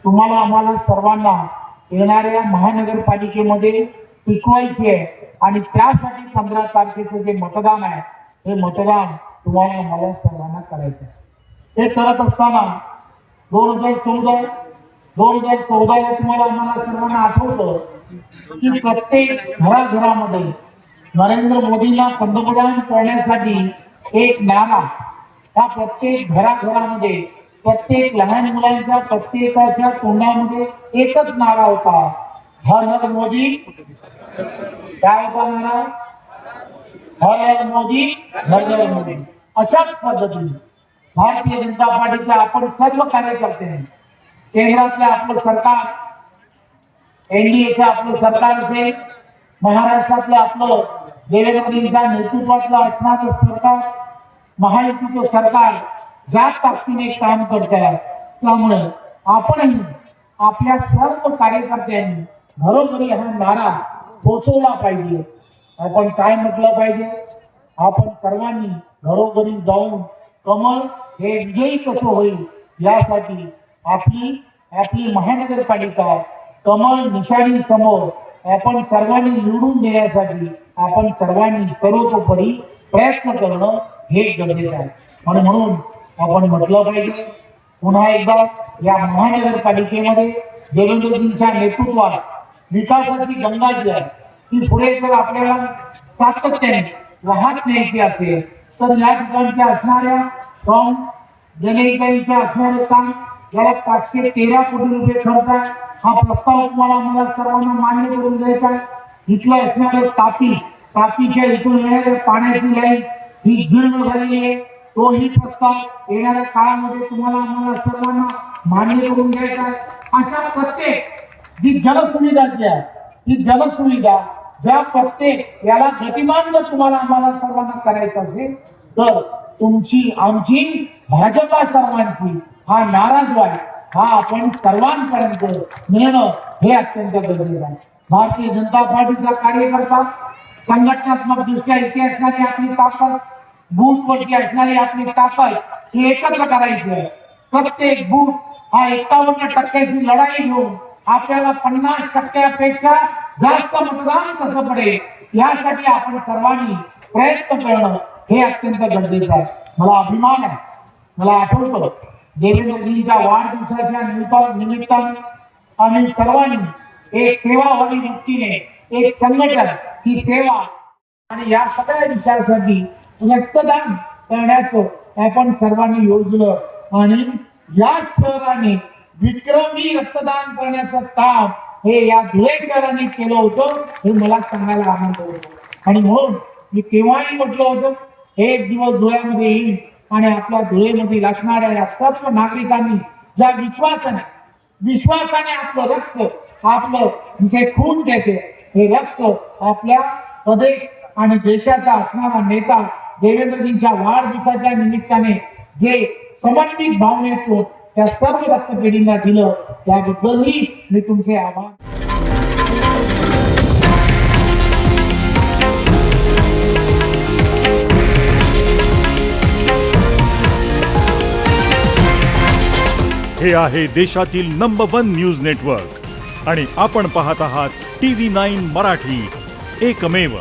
तुम्हाला आम्हाला सर्वांना येणाऱ्या महानगरपालिकेमध्ये टिकवायची आहे आणि त्यासाठी 15 तारखेचं जे मतदान आहे हे मतदान तुम्हाला आम्हाला सर्वांना करायचं आहे. हे करत असताना 2014ला तुम्हाला आम्हाला सर्वांना आठवतं की प्रत्येक घराघरामध्ये नरेंद्र मोदींना पंतप्रधान करण्यासाठी एक नारा, हा प्रत्येक घराघरामध्ये प्रत्येक लहान मुलांच्या प्रत्येकाच्या तोंडामध्ये एकच नारा होता, हर हर मोदी. काय होता नारा? हर हर मोदी, घर घर मोदी. अशाच पद्धतीने भारतीय जनता पार्टीचे आपण सर्व कार्यकर्ते, केंद्रातले आपलं सरकार, एनडीएचं आपलं सरकार असेल, महाराष्ट्रातलं आपलं देवेंद्रजींच्या नेतृत्वातलं असणारं सरकार, महायुतीचं सरकार ज्या ताकदीने काम करत आहे, त्यामुळे आपणही आपल्या सर्व कार्यकर्त्यांनी घरोघरी हा नारा पोहोचवला पाहिजे. आपण काय म्हटलं पाहिजे? आपण सर्वांनी घरोघरी जाऊन कमळ हे विजयी कसं होईल यासाठी आपली महानगरपालिका कमळ निशाणी समोर आपण सर्वांनी निवडून देण्यासाठी आपण सर्वांनी सर्वतोपरी प्रयत्न करणं हे गरजेचं आहे. आणि म्हणून आपण म्हटलं पाहिजे, पुन्हा एकदा या महानगरपालिकेमध्ये देवेंद्रजींच्या नेतृत्वात विकासाची गंगा जी आहे ती पुढे जर आपल्याला सातत्याने वाहत न्यायची असेल तर या ठिकाणच्या असणाऱ्या स्ट्रॉंग ड्रेनेजचे असणारे काम, याला 513 कोटी रुपये खर्च आहे. हा प्रस्ताव तुम्हाला आम्हाला सर्वांना मान्य करून द्यायचा आहे. इथलं असणारं तापीच्या इथून येणाऱ्या पाण्याची लाईन ही जीर्ण झालेली आहे, तोही प्रस्ताव येणाऱ्या काळामध्ये तुम्हाला आम्हाला सर्वांना मान्य करून द्यायचा आहे. अशा प्रत्येक जी जलसुविधा जी आहे, ही जलसुविधा ज्या प्रत्येक याला गतिमान जर तुम्हाला आम्हाला सर्वांना करायचं असेल तर तुमची आमची भाजपा सर्वांची हा नारा जो आहे हा आपण सर्वांपर्यंत नेणं हे अत्यंत गरजेचं आहे. भारतीय जनता पार्टीचा कार्यकर्ता संघटनात्मक दृष्ट्या इथे असणारी आपली ताकद, बूथवरती असणारी आपली ताकद ही एकत्र करायची आहे. प्रत्येक बूथ हा 51% लढाई घेऊन आपल्याला 50% जास्त मतदान कसं पडेल यासाठी आपण सर्वांनी प्रयत्न करणं हे अत्यंत गरजेचं आहे. मला अभिमान आहे, मला आठवतं देवेंद्रजींच्या वाढदिवसाच्या निमित्ताने आम्ही सर्वांनी एक सेवाभावी वृत्तीने एक संघटन ही सेवा आणि या सगळ्या विषयासाठी रक्तदान करण्याचं आपण सर्वांनी योजलं आणि या शहराने विक्रमी रक्तदान करण्याचं काम हे या धुळे शहराने केलं होतं हे मला सांगायला आनंद होतो. आणि म्हणून मी केव्हाही म्हटलं होतं एक दिवस धुळ्यामध्ये येईल आणि आपल्या धुळेमधील असणाऱ्या या सर्व नागरिकांनी ज्या विश्वासाने आपलं रक्त, आपलं जसे खून घेते हे रक्त आपल्या प्रदेश आणि देशाचा असणारा नेता देवेंद्रजींच्या वाढदिवसाच्या निमित्ताने जे समर्पित भावनेतून त्या सर्व रक्तपेढींना दिलं त्याबद्दलही मी तुमचे आभार. हे आहे देशातील नंबर 1 न्यूज नेटवर्क आणि आपण पाहत आहात TV9 मराठी, एकमेव.